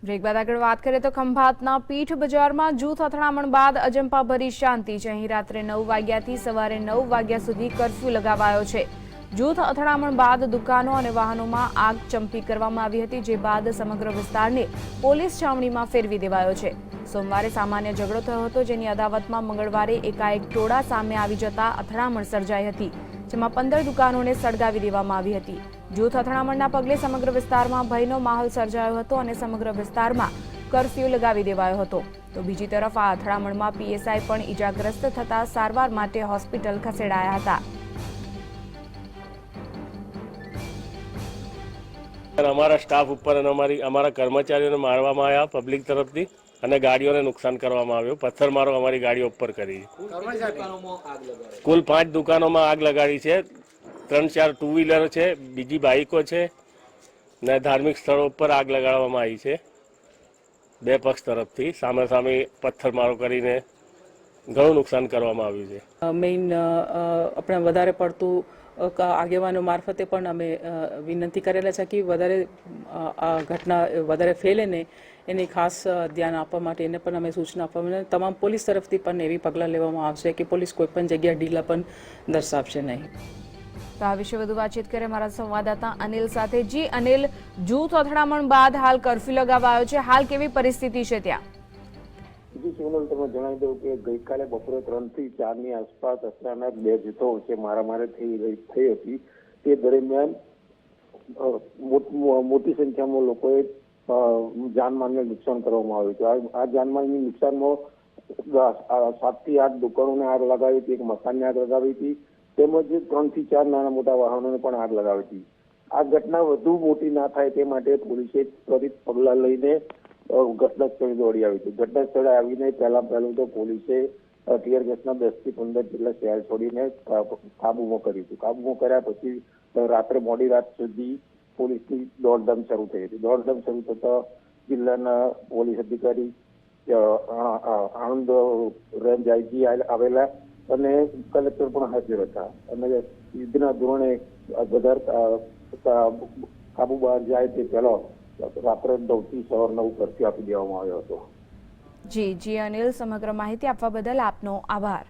Break બાદ આગળ વાત કરીએ તો ખંભાતના પીઠ બજારમાં જૂથ અથડામણ બાદ અજંપાભરી શાંતિ છે। અહીં રાત્રે 9 વાગ્યાથી સવારે 9 વાગ્યા સુધી કર્ફ્યુ લગાવાયો છે। જૂથ અથડામણ બાદ દુકાનો અને વાહનોમાં આગ ચંપી કરવામાં આવી હતી, જે બાદ સમગ્ર વિસ્તારને પોલીસ છાવણીમાં ફેરવી દેવાયો છે। સોમવારે સામાન્ય ઝઘડો થયો હતો, જેની અદાવતમાં મંગળવારે એકાએક ટોળા સામે આવી જતા અથડામણ સર્જાઈ હતી, જેમાં 15 દુકાનોને સળગાવી દેવામાં આવી હતી। જૂથ અથડામણના પગલે સમગ્ર વિસ્તારમાં ભયનો માહોલ સર્જાયો હતો અને સમગ્ર વિસ્તારમાં કર્ફ્યુ લગાવી દેવાયો હતો। તો બીજી તરફ આ અથડામણમાં પીએસઆઈ પણ ઈજાગ્રસ્ત થતા સારવાર માટે હોસ્પિટલ ખસેડાયા હતા। અમારા સ્ટાફ ઉપર અને અમારા કર્મચારીઓને મારવામાં આવ્યા પબ્લિક તરફથી અને ગાડીઓને નુકસાન કરવામાં આવ્યું। પથ્થરમારો અમારી ગાડીઓ ઉપર કરી। કુલ 5 દુકાનોમાં આગ લગાડી છે। 3-4 ટુ વ્હીલર છે, બીજી બાઇકો છે ને ધાર્મિક સ્થળો ઉપર આગ લગાડવામાં આવી છે। બે પક્ષ તરફથી સામે સામે પથ્થરમારો કરીને ઘણું નુકસાન કરવામાં આવ્યું છે। મેઇન આપણે વધારે પડતું આગેવાનો મારફતે પણ અમે વિનંતી કરેલા છે કે વધારે આ ઘટના વધારે ફેલે ને એની ખાસ ધ્યાન આપવા માટે એને પણ અમે સૂચના આપવા માટે તમામ પોલીસ તરફથી પણ એવી પગલાં લેવામાં આવશે કે પોલીસ કોઈ પણ જગ્યાએ ઢીલા પણ દર્શાવશે નહીં। તો આ વિશે વધુ વાતચીત કરે મારા સંવાદદાતા અનિલ સાથે। જી અનિલ, જૂથ અથડામણ બાદ હાલ કર્ફ્યુ લગાવાયો છે, હાલ કેવી પરિસ્થિતિ છે ત્યાં? જી સોનલ, તમે જણાવી દઉં કે ગઈકાલે બપોરે 3 થી 4 ની આસપાસ અચાનક બે જૂથો વચ્ચે મારામારી થઈ હતી। તે દરમિયાન મોટી સંખ્યામાં લોકોએ જાનમાલને નુકસાન કરવામાં આવ્યું છે। આ જાનમાલની નુકસાનમાં 7 થી 8 દુકાનોને આગ લગાવી હતી, એક મકાનને આગ લગાવી હતી, તેમજ 3 થી 4 નાના મોટા વાહનોને પણ આગ લગાવી હતી। આ ઘટના વધુ મોટી ના થાય તે માટે પોલીસે ત્વરિત પગલાં લઈને ઘટના સ્થળે દોડી આવી હતી। ઘટના સ્થળે આવીને પહેલું તો પોલીસે ટીયર ગેસના 10 થી 15 જેટલા શેલ છોડીને કાબુમાં કર્યું હતું। કાબુમાં કર્યા પછી રાત્રે મોડી રાત સુધી પોલીસની દોડધામ શરૂ થઈ હતી। દોડધામ શરૂ થતા જિલ્લાના પોલીસ અધિકારી, આણંદ રેન્જ આઈજી આવેલા અને કલેક્ટર પણ હાજર હતા અને યુદ્ધના ધોરણે બધા કાબુ બહાર જાય તે પહેલા રાત્રે 9 થી સવાર 9 કર્ફ્યુ આપી દેવામાં આવ્યો હતો। જી અનિલ, સમગ્ર માહિતી આપવા બદલ આપનો આભાર।